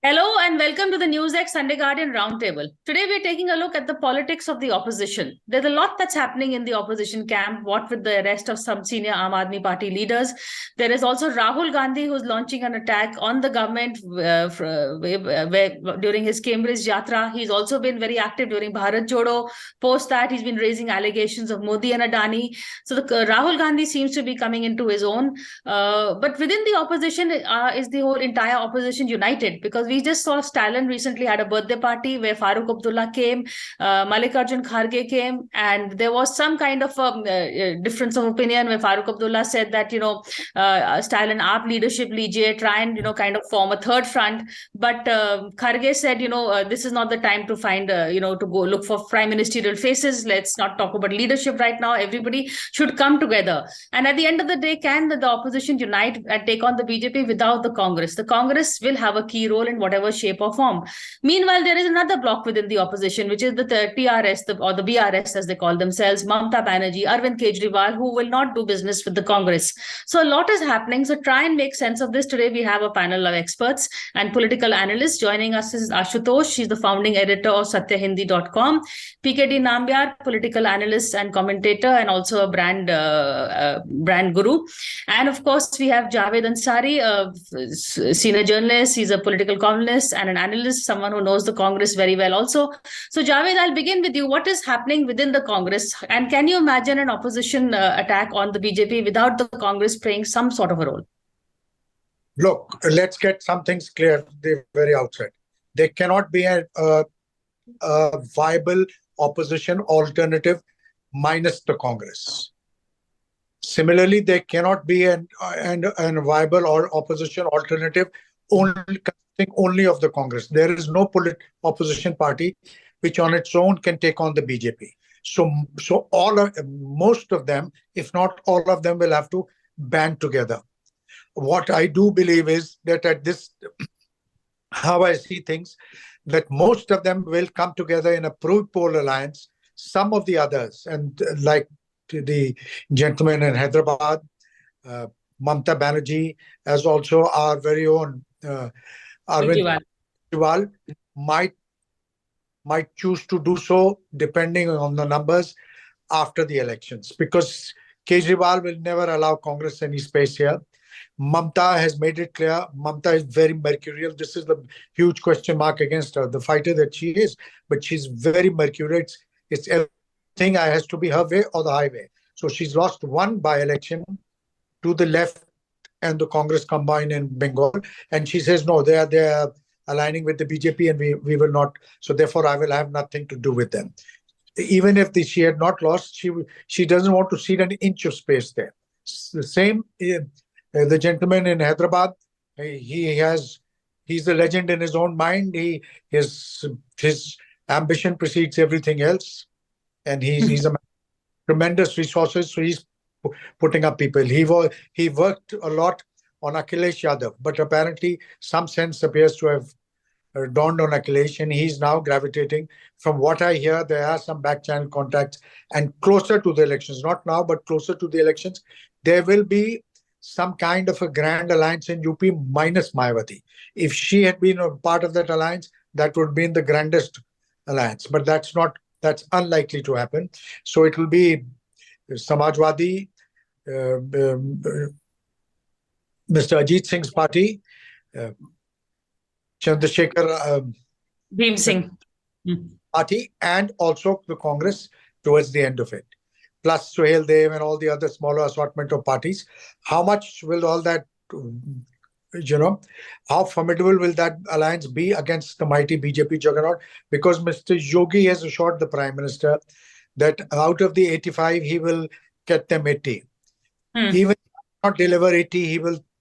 Hello and welcome to the NewsX Sunday Guardian Roundtable. Today we're taking a look at the politics of the opposition. There's a lot that's happening in the opposition camp, what with the arrest of some senior Aam Aadmi Party leaders. There is also Rahul Gandhi who's launching an attack on the government during his Cambridge Yatra. He's also been very active during Bharat Jodo. Post that, he's been raising allegations of Modi and Adani. So Rahul Gandhi seems to be coming into his own. But within the opposition is the whole entire opposition united, because we just saw Stalin recently had a birthday party where Farooq Abdullah came, Mallikarjun Kharge came, and there was some kind of difference of opinion where Farooq Abdullah said that, Stalin, aap leadership lijiye, try and, kind of form a third front. But Kharge said, this is not the time to find, to go look for prime ministerial faces. Let's not talk about leadership right now. Everybody should come together. And at the end of the day, can the opposition unite and take on the BJP without the Congress? The Congress will have a key role in whatever shape or form. Meanwhile, there is another bloc within the opposition, which is the TRS or the BRS, as they call themselves, Mamata Banerjee, Arvind Kejriwal, who will not do business with the Congress. So a lot is happening. So try and make sense of this. Today, we have a panel of experts and political analysts. Joining us is Ashutosh. She's the founding editor of satyahindi.com. PKD Nambiar, political analyst and commentator, and also a brand guru. And of course, we have Javed Ansari, a senior journalist. He's a political columnist and an analyst, someone who knows the Congress very well also. So Javed, I'll begin with you. What is happening within the Congress? And can you imagine an opposition attack on the BJP without the Congress playing some sort of a role? Look, let's get some things clear at the very outset. There cannot be a viable opposition alternative minus the Congress. Similarly, there cannot be a viable or opposition alternative only of the Congress. There is no opposition party which on its own can take on the BJP. So most of them, if not all of them, will have to band together. What I do believe is that at this, how I see things, that most of them will come together in a pro-poll alliance. Some of the others, and like the gentleman in Hyderabad, Mamata Banerjee, as also our very own Arvind Kejriwal, might choose to do so depending on the numbers after the elections, because Kejriwal will never allow Congress any space here. Mamata has made it clear. Mamata is very mercurial. This is the huge question mark against her, the fighter that she is, but she's very mercurial. It's everything has to be her way or the highway. So she's lost one by-election to the left and the Congress combined in Bengal. And she says, no, they are aligning with the BJP and we will not. So therefore, I will have nothing to do with them. Even if she had not lost, she doesn't want to cede an inch of space there. The same, the gentleman in Hyderabad, he's a legend in his own mind. His ambition precedes everything else. And he's a tremendous resources. So he's putting up people. He worked a lot on Akhilesh Yadav, but apparently some sense appears to have dawned on Akhilesh, and he's now gravitating. From what I hear, there are some back channel contacts, and closer to the elections, not now, but closer to the elections, there will be some kind of a grand alliance in UP minus Mayawati. If she had been a part of that alliance, that would be in the grandest alliance, but that's unlikely to happen. So it will be Samajwadi, Mr. Ajit Singh's party, Chandrasekhar Bhim Singh party, and also the Congress towards the end of it, plus Suhail Dev and all the other smaller assortment of parties. How much will all that, how formidable will that alliance be against the mighty BJP juggernaut? Because Mr. Yogi has assured the Prime Minister that out of the 85, he will get them 80. Even if he not deliver 80,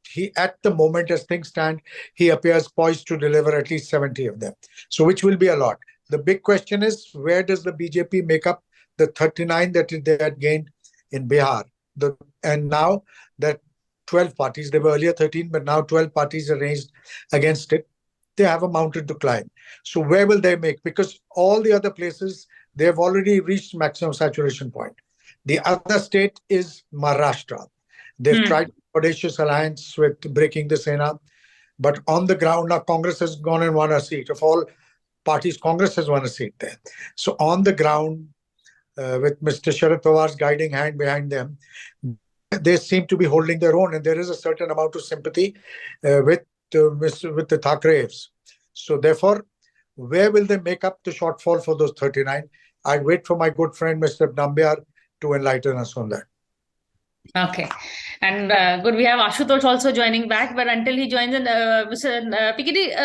he at the moment as things stand, he appears poised to deliver at least 70 of them. So which will be a lot. The big question is, where does the BJP make up the 39 that they had gained in Bihar? And now that 12 parties, there were earlier 13, but now 12 parties are raised against it. They have a mountain to climb. So where will they make? Because all the other places, they have already reached maximum saturation point. The other state is Maharashtra. They've tried audacious alliance with breaking the Sena, but on the ground now Congress has gone and won a seat. Of all parties, Congress has won a seat there. So on the ground, with Mr. Sharad Pawar's guiding hand behind them, they seem to be holding their own, and there is a certain amount of sympathy with the Thackerayevs. So therefore, where will they make up the shortfall for those 39? I'd wait for my good friend Mr. Nambiar to enlighten us on that. Okay. And good, we have Ashutosh also joining back, but until he joins in, Mr. Piketty,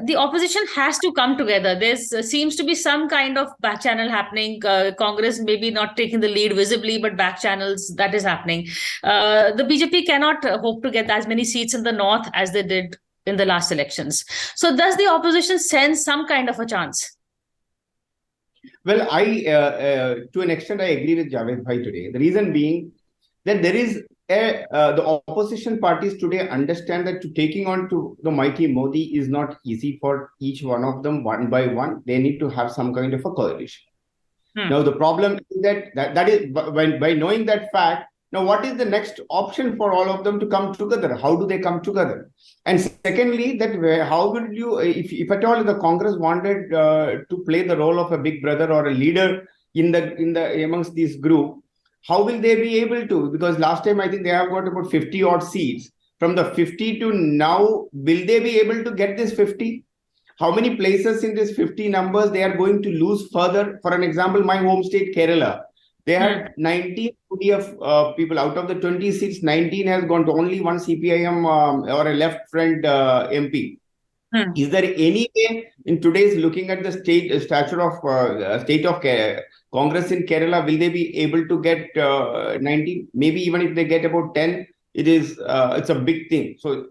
the opposition has to come together. There seems to be some kind of back channel happening. Congress maybe not taking the lead visibly, but back channels, that is happening. The BJP cannot hope to get as many seats in the north as they did in the last elections. So does the opposition sense some kind of a chance? Well, to an extent, I agree with Javed Bhai today. The reason being that there is the opposition parties today understand that taking on to the mighty Modi is not easy for each one of them one by one. They need to have some kind of a coalition. Now, the problem is that is by knowing that fact. Now, what is the next option for all of them to come together? How do they come together? And secondly, how would you, if at all the Congress wanted to play the role of a big brother or a leader in the amongst this group, how will they be able to? Because last time I think they have got about 50 odd seats. From the 50 to now, will they be able to get this 50? How many places in this 50 numbers they are going to lose further? For an example, my home state, Kerala. They had 19 of people. Out of the 20 seats, 19 has gone to only one CPIM or a left front MP. Is there any way in today's looking at the state of Congress in Kerala, will they be able to get 19? Maybe even if they get about 10, it's a big thing. So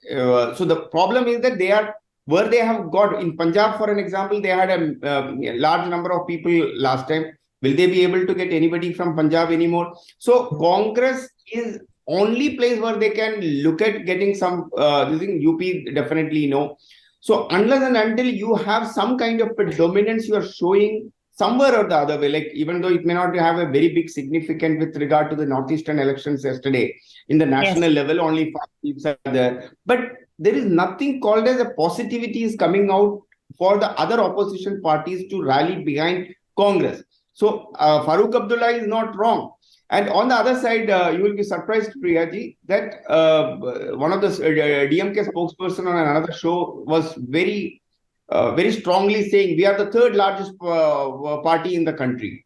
the problem is that where they have got in Punjab, for an example, they had a large number of people last time. Will they be able to get anybody from Punjab anymore? So Congress is only place where they can look at getting some, UP definitely no. So unless and until you have some kind of a dominance you are showing somewhere or the other way, like even though it may not have a very big significance with regard to the Northeastern elections yesterday, in the national level, only 5 seats are there. But there is nothing called as a positivity is coming out for the other opposition parties to rally behind Congress. So Farooq Abdullah is not wrong. And on the other side, you will be surprised, Priyaji, that one of the DMK spokesperson on another show was very strongly saying we are the third largest party in the country.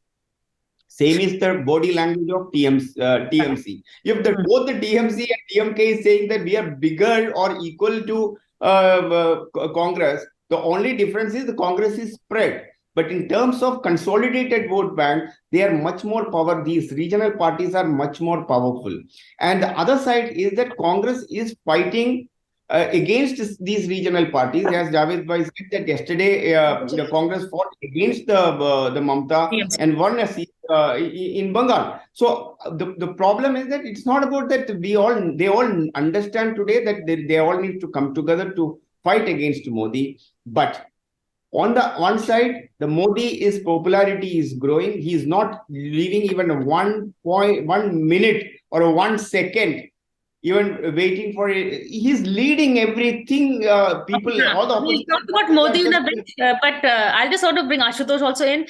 Same is the body language of TMC. If both the TMC and DMK is saying that we are bigger or equal to Congress, the only difference is the Congress is spread. But in terms of consolidated vote bank, they are much more powerful. These regional parties are much more powerful. And the other side is that Congress is fighting against these regional parties. As Javed Bhai said that yesterday, the Congress fought against the Mamta and won a seat in Bengal. So the problem is that it's not about that they all understand today that they all need to come together to fight against Modi. But on the one side, the Modi's popularity is growing. He is not leaving even 1 minute or 1 second, even waiting for it. He's leading everything. People, all the we talked about Modi in a bit, but I'll just sort of bring Ashutosh also in.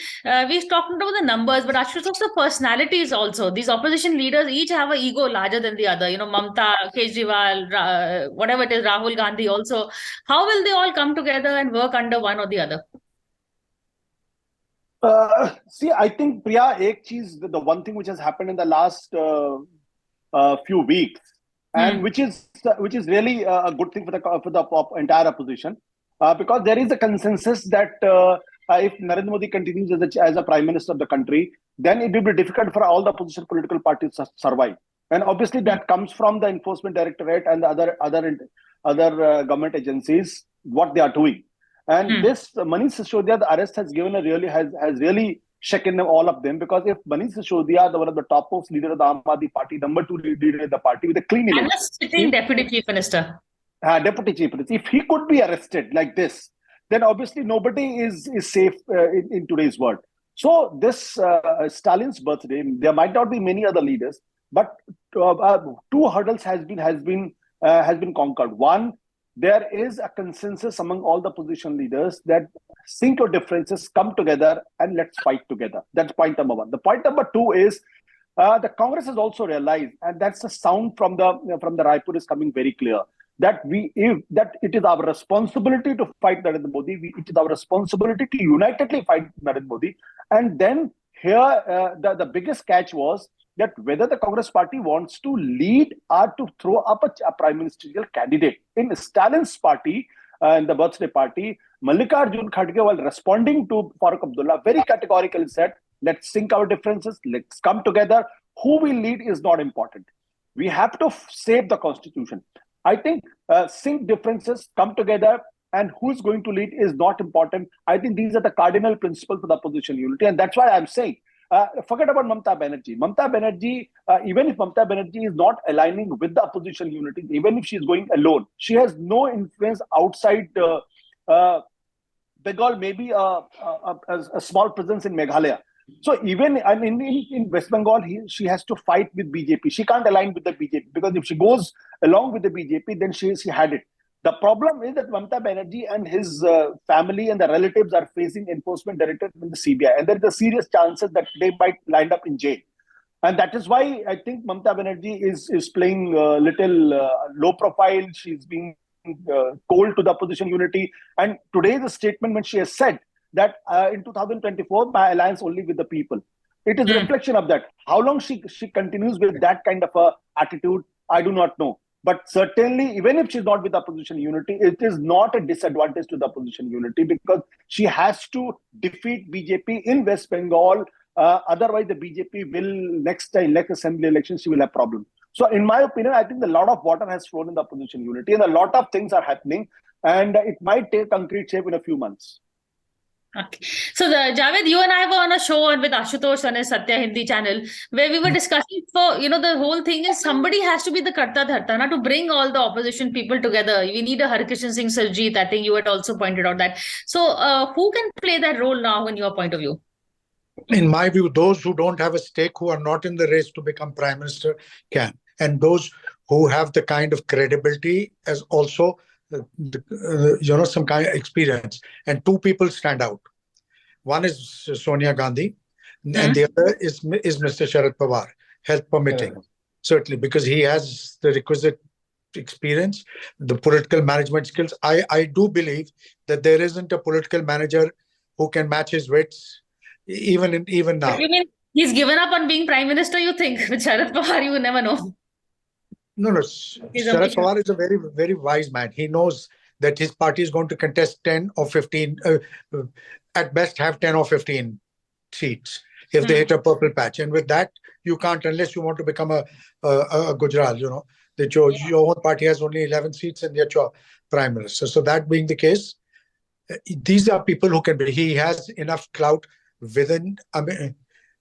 We've talked about the numbers, but Ashutosh, the personalities also. These opposition leaders each have an ego larger than the other. Mamta, Kejriwal, whatever it is, Rahul Gandhi also. How will they all come together and work under one or the other? See, I think, Priya, the one thing which has happened in the last few weeks, and which is really a good thing for the entire opposition, because there is a consensus that if Narendra Modi continues as a prime minister of the country, then it will be difficult for all the opposition political parties to survive. And obviously that comes from the Enforcement Directorate and the other government agencies, what they are doing. And this Manish Sisodia, the arrest has really shaken them, all of them, because if Manish Sisodia, one of the topmost leader of the Aam Aadmi Party, number 2 leader of the party with a clean image, and a sitting deputy chief minister, if he could be arrested like this, then obviously nobody is safe in today's world. So this Stalin's birthday, there might not be many other leaders, but two hurdles has been conquered. One, there is a consensus among all the opposition leaders that sink your differences, come together, and let's fight together. That's point number one. The point number two is the Congress has also realized, and that's a sound from the Raipur is coming very clear, that it is our responsibility to fight Narendra Modi. It is our responsibility to unitedly fight Narendra Modi. And then here, the biggest catch was that whether the Congress party wants to lead or to throw up a prime ministerial candidate. In Stalin's party, in the birthday party, Mallikarjun Kharge, while responding to Farooq Abdullah, very categorically said, let's sink our differences, let's come together. Who will lead is not important. We have to save the constitution. I think sink differences, come together, and who's going to lead is not important. I think these are the cardinal principles for the opposition unity. And that's why I'm saying, forget about Mamata Banerjee. Mamata Banerjee, even if Mamata Banerjee is not aligning with the opposition unity, even if she's going alone, she has no influence outside Bengal, maybe a small presence in Meghalaya. So even in West Bengal, she has to fight with BJP. She can't align with the BJP because if she goes along with the BJP, then she had it. The problem is that Mamata Banerjee and his family and the relatives are facing enforcement directorate in the CBI, and there is a serious chances that they might land up in jail. And that is why I think Mamata Banerjee is playing a little low profile. She's being cold to the opposition unity. And today the statement when she has said that in 2024, my alliance only with the people. It is a reflection of that. How long she continues with that kind of a attitude, I do not know. But certainly, even if she's not with the opposition unity, it is not a disadvantage to the opposition unity because she has to defeat BJP in West Bengal. Otherwise, the BJP will next assembly election, she will have problems. So in my opinion, I think a lot of water has flown in the opposition unity and a lot of things are happening and it might take concrete shape in a few months. Okay. So, Javed, you and I were on a show with Ashutosh on his Satya Hindi channel where we were discussing, so, the whole thing is somebody has to be the Karta Dharta, na, to bring all the opposition people together. We need a Harkishan Singh Sarjeet. I think you had also pointed out that. So, who can play that role now in your point of view? In my view, those who don't have a stake, who are not in the race to become prime minister can. And those who have the kind of credibility as also some kind of experience. And two people stand out. One is Sonia Gandhi, and the other is Mr. Sharad Pawar, health permitting, certainly, because he has the requisite experience, the political management skills. I do believe that there isn't a political manager who can match his wits, even now. You mean he's given up on being prime minister, you think? With Sharad Pawar, you never know. No. Sharad Pawar is a very, very wise man. He knows that his party is going to contest 10 or 15, at best have 10 or 15 seats if they hit a purple patch. And with that, you can't, unless you want to become a Gujral, that your own party has only 11 seats and yet you're prime minister. So that being the case, these are people who can be, he has enough clout within. I mean,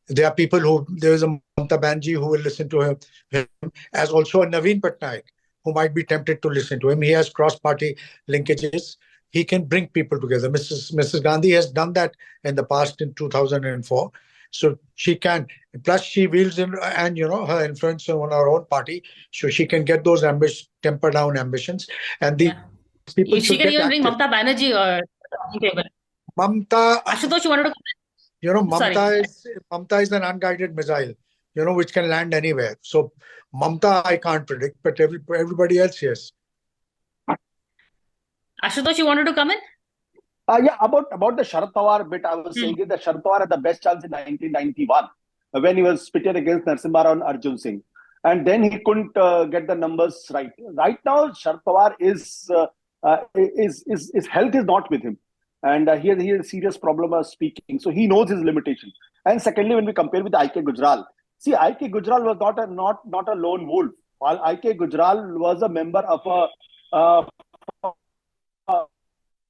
there are people there is a Mamata Banerjee who will listen to him, as also a Naveen Patnaik who might be tempted to listen to him. He has cross-party linkages. He can bring people together. Mrs. Gandhi has done that in the past in 2004. So she can, plus she wields her influence on our own party. So she can get those temper down ambitions. And the people she can even bring Mamata Banerjee or Mamata. Ashutosh, you wanted to comment? Mamata is an unguided missile, which can land anywhere. So Mamata I can't predict, but everybody else, yes. Ashutosh, you wanted to come in? About the Sharad Pawar bit, I was saying that Sharad Pawar had the best chance in 1991 when he was pitted against Narasimha Rao and Arjun Singh. And then he couldn't get the numbers right. Right now, Sharad Pawar his health is not with him. And he has a serious problem of speaking. So he knows his limitation. And secondly, when we compare with I.K. Gujral, see, I.K. Gujral was not a lone wolf. While I.K. Gujral was a member of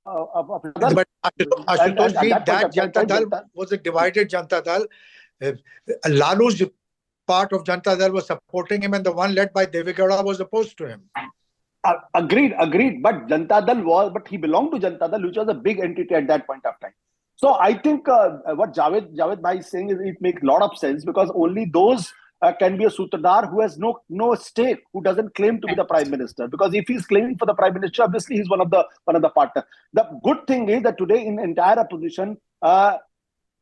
but Ashutosh, that Janata Dal was a divided Janata Dal. Lalu's part of Janata Dal was supporting him and the one led by Deve Gowda was opposed to him. Agreed. But Janata Dal but he belonged to Janata Dal, which was a big entity at that point of time. So I think what Javed Bhai is saying is it makes a lot of sense, because only those can be a Sutradhar who has no stake, who doesn't claim to be the prime minister. Because if he's claiming for the prime minister, obviously he's one of the partner. The good thing is that today in entire opposition,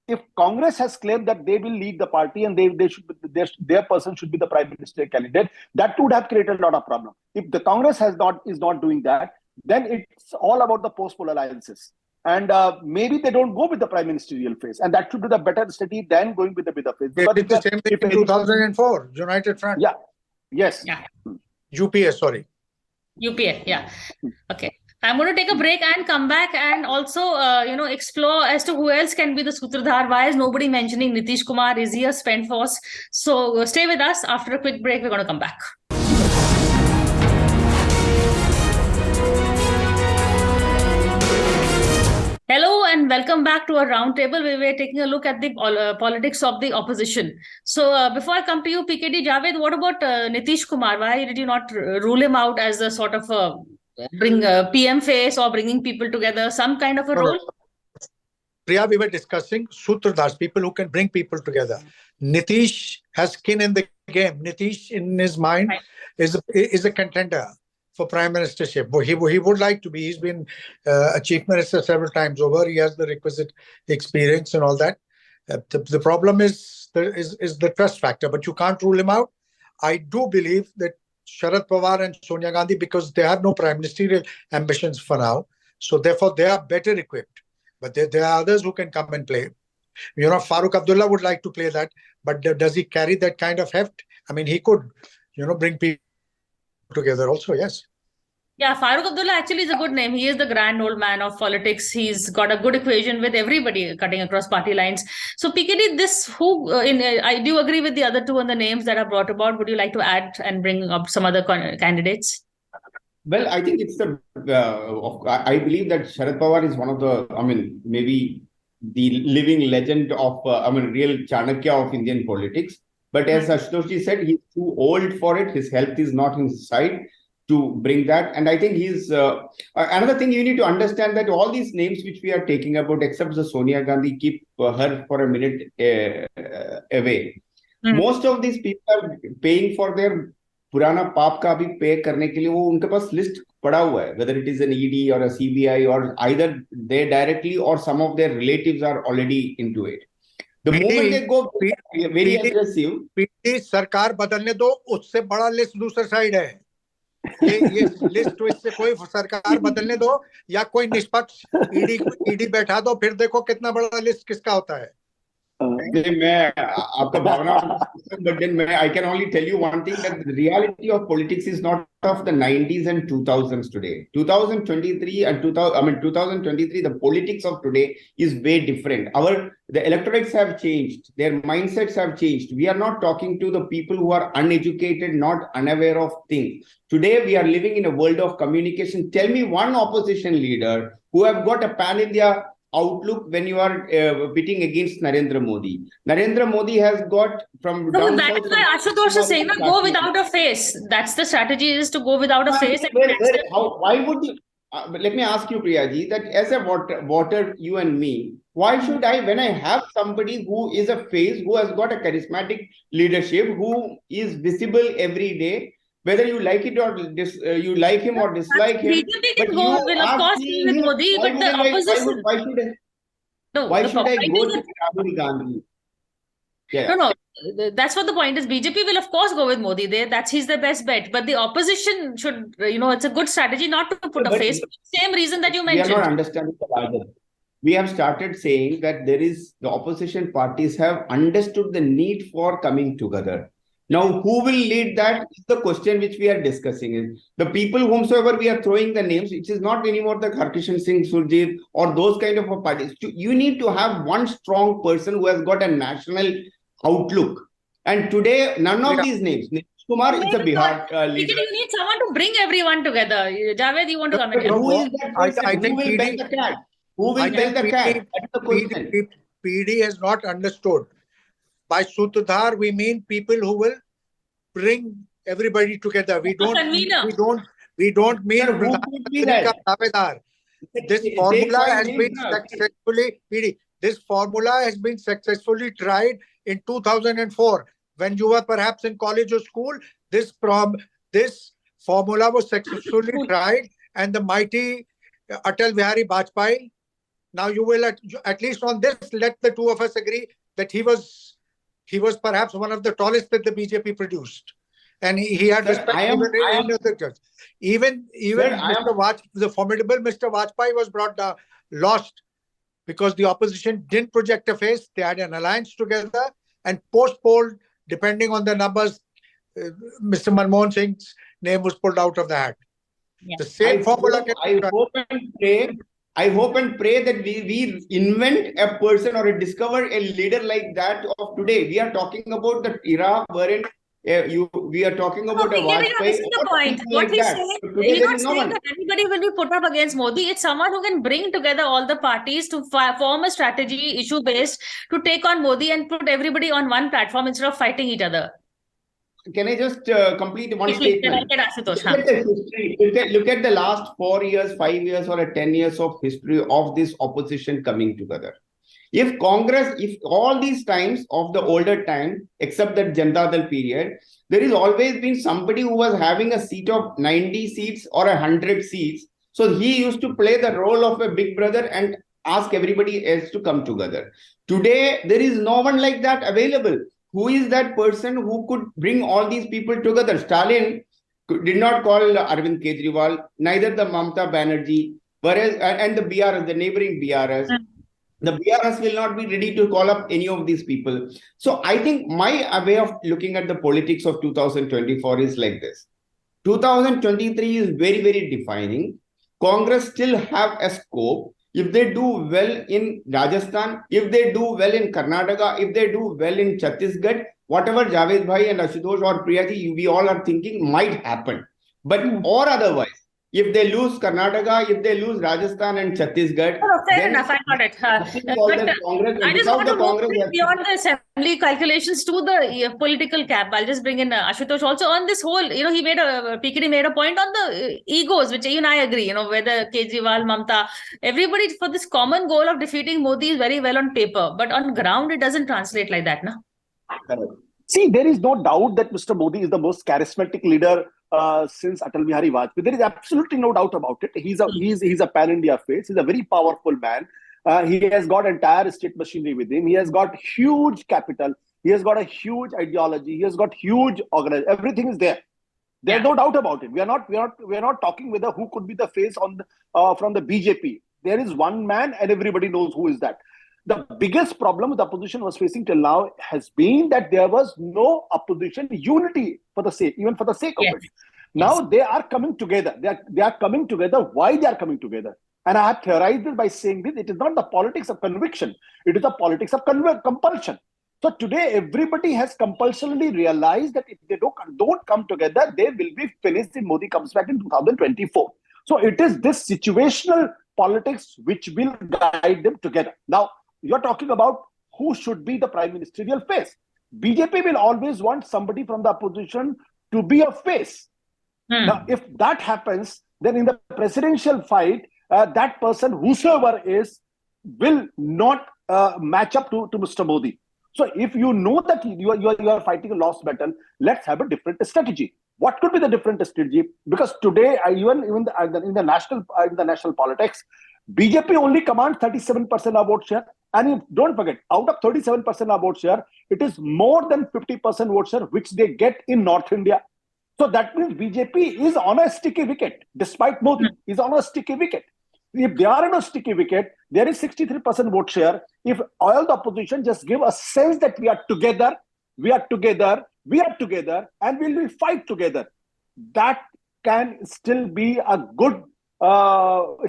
if Congress has claimed that they will lead the party and they should their person should be the prime minister candidate, that would have created a lot of problem. If the Congress is not doing that, then it's all about the post-poll alliances. And maybe they don't go with the prime ministerial phase, and that should be the better strategy than going with the phase. They did the same thing in 2004, United Front. Yeah. Yes. Yeah. UPA, sorry. UPA, yeah. Okay. I'm going to take a break and come back and also, explore as to who else can be the Sutradhar. Why is nobody mentioning Nitish Kumar? Is he a spent force? So stay with us. After a quick break, we're going to come back. Hello and welcome back to our roundtable where we're taking a look at the politics of the opposition. So before I come to you, PKD Javed, what about Nitish Kumar? Why did you not rule him out as a sort of bring PM face or bringing people together, some kind of a role? Priya, we were discussing Sutradhars, people who can bring people together. Nitish has skin in the game. Nitish, in his mind, is a contender for prime ministership. He would like to be. He's been a chief minister several times over. He has the requisite experience and all that. The problem is the trust factor, but you can't rule him out. I do believe that Sharad Pawar and Sonia Gandhi, because they have no prime ministerial ambitions for now, so therefore they are better equipped. But there are others who can come and play. Farooq Abdullah would like to play that, but does he carry that kind of heft? I mean, he could, bring people together also, yes. Yeah, Farooq Abdullah actually is a good name. He is the grand old man of politics. He's got a good equation with everybody cutting across party lines. So PKD, I do agree with the other two on the names that are brought about. Would you like to add and bring up some other candidates? Well, I think it's I believe that Sharad Pawar is one of the, maybe the living legend of, real Chanakya of Indian politics. But as Ashutosh said, he's too old for it. His health is not in his side to bring that. And I think he's, another thing you need to understand that all these names which we are taking about, except the Sonia Gandhi, keep her for a minute away. Most of these people are paying for their पुराना पाप का भी पे करने के लिए वो उनके पास लिस्ट पड़ा हुआ है, whether it is an ED or a CBI or either they directly or some of their relatives are already into it. The moment they go very aggressive, सरकार बदलने दो, उससे बड़ा लिस्ट दूसरी साइड है. ये लिस्ट इससे कोई सरकार बदलने दो या कोई निष्पक्ष ईडी बैठा दो, फिर देखो कितना बड़ा लिस्ट किसका होता है. मैं आपका भावना, but then I can only tell you one thing, that the reality of politics is not of the 90s and 2000s today. 2023 and 2023, the politics of today is way different. The electorates have changed, their mindsets have changed. We are not talking to the people who are uneducated, not unaware of things. Today we are living in a world of communication. Tell me one opposition leader who have got a pan-India outlook when you are pitting against Narendra Modi. Narendra Modi has got from... No, that's why Ashutosh is saying, go without a face. That's the strategy, is to go without a face. Why would you... let me ask you, Priyaji, that as a voter, you and me, why should I, when I have somebody who is a face, who has got a charismatic leadership, who is visible every day, whether you like it or you like him or dislike him. BJP can go, will of course be with Modi, but the opposition... Why should I go to Rahul Gandhi? Yeah. No, that's what the point is. BJP will of course go with Modi there. He's the best bet. But the opposition should, it's a good strategy not to put a face. Same reason that you mentioned. We are not understanding the larger. We have started saying that the opposition parties have understood the need for coming together. Now, who will lead that is the question which we are discussing. Is the people whomsoever we are throwing the names, it is not anymore the Harkishan Singh, Surjit or those kind of parties. You need to have one strong person who has got a national outlook. And today, none of these names. Nitish Kumar is a Bihar leader. You need someone to bring everyone together. Javed, you want to come in? Who is that person? Who will bell the cat? Who will bell the cat? That's the question. PD has not understood. By Sutradhar, we mean people who will bring everybody together. We don't mean Davedar. this formula has been successfully, PD, this formula has been successfully tried in 2004 when you were perhaps in college or school. This formula was successfully tried, and the mighty Atal Bihari Vajpayee. Now you will at least on this let the two of us agree that he was perhaps one of the tallest that the BJP produced, and he had respect even the formidable Mr. Vajpayee was lost because the opposition didn't project a face. They had an alliance together, and post-poll, depending on the numbers, Mr. Manmohan Singh's name was pulled out of the hat. Yeah. The same formula. I hope and pray that we invent a person or discover a leader like that of today. We are talking about the era wherein we are talking about a Vajpayee. This is the point. What he's saying, he's not saying that everybody will be put up against Modi. It's someone who can bring together all the parties to form a strategy, issue-based, to take on Modi and put everybody on one platform instead of fighting each other. Can I just complete one statement? Look at the history. Look at the last 4 years, 5 years, or 10 years of history of this opposition coming together. If Congress, if all these times of the older time, except that Janata Dal period, there is always been somebody who was having a seat of 90 seats or 100 seats. So he used to play the role of a big brother and ask everybody else to come together. Today, there is no one like that available. Who is that person who could bring all these people together? Stalin did not call Arvind Kejriwal, neither the Mamata Banerjee, whereas and the BRS, the neighboring BRS. The BRS will not be ready to call up any of these people. So I think my way of looking at the politics of 2024 is like this. 2023 is very, very defining. Congress still have a scope. If they do well in Rajasthan, if they do well in Karnataka, if they do well in Chhattisgarh, whatever Javed Bhai and Ashutosh or Priyaji, we all are thinking might happen. But or otherwise, if they lose Karnataka, if they lose Rajasthan and Chhattisgarh, fair enough, I got it. I just want to move beyond the assembly calculations to the political cap. I'll just bring in Ashutosh also on this whole, he PKD made a point on the egos, which even I agree, whether Kejriwal, Mamta, everybody for this common goal of defeating Modi is very well on paper, but on ground, it doesn't translate like that, no? See, there is no doubt that Mr. Modi is the most charismatic leader since Atal Bihari Vajpayee. There is absolutely no doubt about it. He's a pan-India face. He's a very powerful man. He has got entire state machinery with him. He has got huge capital. He has got a huge ideology. He has got huge organization. Everything is there. There's no doubt about it. We are not talking whether who could be the face on from the BJP. There is one man, and everybody knows who is that. The biggest problem the opposition was facing till now has been that there was no opposition unity for the sake of it. Now they are coming together. They are coming together. Why they are coming together? And I have theorized it by saying this: it is not the politics of conviction; it is the politics of compulsion. So today, everybody has compulsorily realized that if they don't come together, they will be finished if Modi comes back in 2024. So it is this situational politics which will guide them together. Now, you're talking about who should be the prime ministerial face. BJP will always want somebody from the opposition to be a face. Now, if that happens, then in the presidential fight, that person, whosoever is, will not match up to Mr. Modi. So if you know that you are fighting a lost battle, let's have a different strategy. What could be the different strategy? Because today, even in the national politics, BJP only commands 37% of vote share. And don't forget, out of 37% of vote share, it is more than 50% vote share which they get in North India. So that means BJP is on a sticky wicket, despite Modi is on a sticky wicket. If they are on a sticky wicket, there is 63% vote share. If all the opposition just give a sense that we are together, and we will fight together, that can still be a good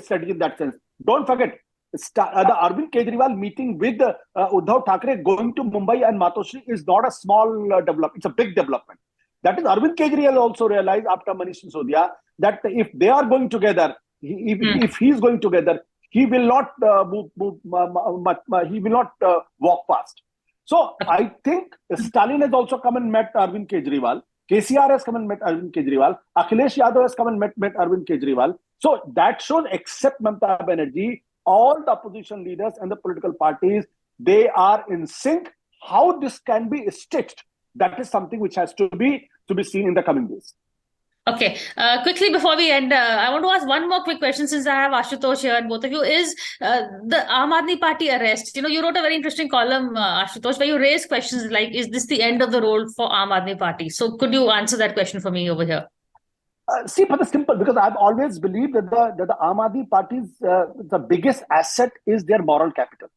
strategy in that sense. Don't forget, the Arvind Kejriwal meeting with Uddhav Thackeray going to Mumbai and Matoshri is not a small development. It's a big development. That is, Arvind Kejriwal also realized after Manish Sisodia that if they are going together, if he is going together, he will not walk fast. So I think Stalin has also come and met Arvind Kejriwal. KCR has come and met Arvind Kejriwal. Akhilesh Yadav has come and met Arvind Kejriwal. So that shows, except Mamata Banerjee, all the opposition leaders and the political parties, they are in sync. How this can be stitched, that is something which has to be seen in the coming days. Okay. Quickly before we end, I want to ask one more quick question since I have Ashutosh here and both of you. Is the Aam Aadmi Party arrest? You wrote a very interesting column, Ashutosh, where you raised questions like, is this the end of the road for Aam Aadmi Party? So could you answer that question for me over here? See, for the simple, because I've always believed that the Aam Aadmi Party's the biggest asset is their moral capital.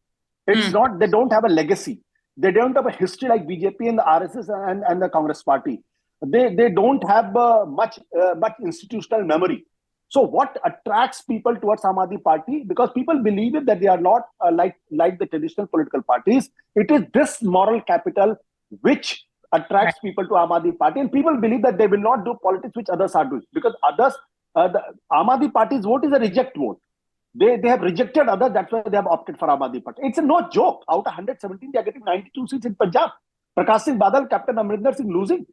It's not, they don't have a legacy. They don't have a history like BJP and the RSS and the Congress Party. They don't have much institutional memory. So what attracts people towards Aam Aadmi Party? Because people believe it that they are not like the traditional political parties. It is this moral capital which attracts people to Aam Aadmi Party, and people believe that they will not do politics which others are doing, because others, the Aam Aadmi Party's vote is a reject vote. They have rejected others. That's why they have opted for Aam Aadmi Party. It's no joke. Out of 117, they are getting 92 seats in Punjab. Prakash Singh Badal, Captain Amrinder Singh losing.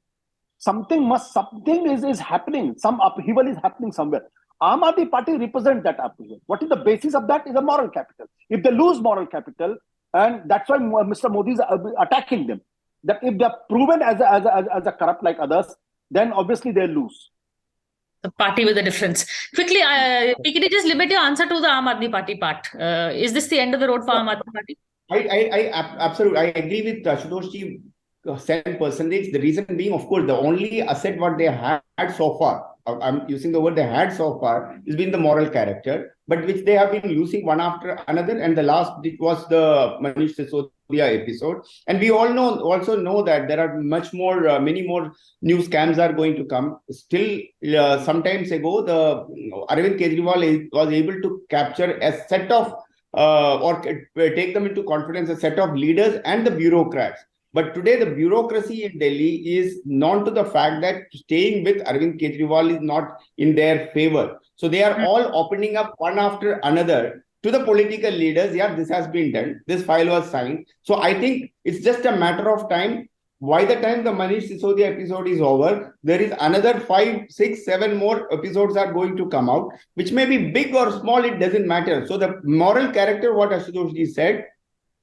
Something is happening. Some upheaval is happening somewhere. Aam Aadmi Party represents that upheaval. What is the basis of that? Is a moral capital. If they lose moral capital, and that's why Mr. Modi is attacking them, that if they are proven as a corrupt like others, then obviously they lose. The party with a difference. Quickly, can you just limit your answer to the Aam Aadmi Party part? Is this the end of the road for Aam Aadmi Party? I absolutely, I agree with Ashutosh ji 7%. The reason being, of course, the only asset what they had so far, I'm using the word they had so far, has been the moral character, but which they have been losing one after another. And the last, it was the Manish Sisodia episode. And we all also know that there are many more new scams are going to come. Still, some times ago, the Arvind Kejriwal was able to capture a set of, or take them into confidence, a set of leaders and the bureaucrats. But today, the bureaucracy in Delhi is known to the fact that staying with Arvind Kejriwal is not in their favor. So they are all opening up one after another to the political leaders. Yeah, this has been done. This file was signed. So I think it's just a matter of time. By the time the Manish Sisodia episode is over, there is another 5, 6, 7 more episodes are going to come out, which may be big or small, it doesn't matter. So the moral character, what Ashutosh ji said,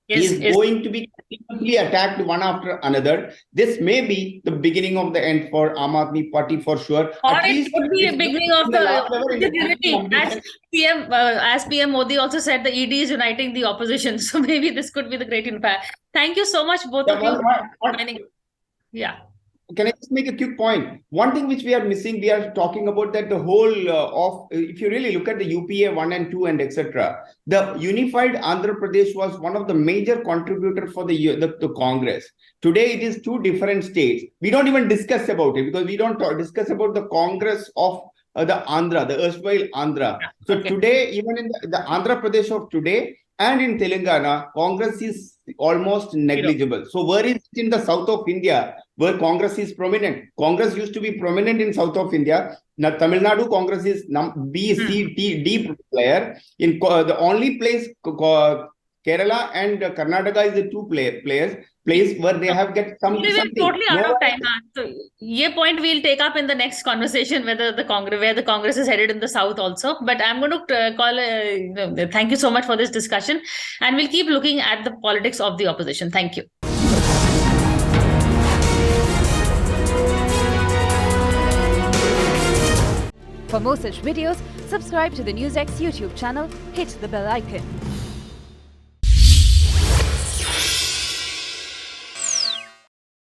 is going to be continuously attacked one after another. This may be the beginning of the end for Aam Aadmi Party for sure. Or it could be a beginning of the unity. As PM Modi also said, the ED is uniting the opposition. So maybe this could be the great impact. Thank you so much, both of you. Yeah. Can I just make a quick point? One thing which we are missing, we are talking about that the whole if you really look at the UPA 1 and 2 and etc., the unified Andhra Pradesh was one of the major contributors for the Congress. Today, it is 2 different states. We don't even discuss about it because we don't discuss about the Congress of the Andhra, the erstwhile Andhra. So today, even in the Andhra Pradesh of today, and in Telangana, Congress is almost negligible. So where is it in the south of India, where Congress is prominent? Congress used to be prominent in south of India. Now, Tamil Nadu Congress is B, C, D player. In the only place, Kerala and Karnataka is the 2 place where they have get something. Totally out of time. So, this point we'll take up in the next conversation, where the Congress is headed in the south also. But I'm going to call. Thank you so much for this discussion, and we'll keep looking at the politics of the opposition. Thank you. For more such videos, subscribe to the NewsX YouTube channel, hit the bell icon.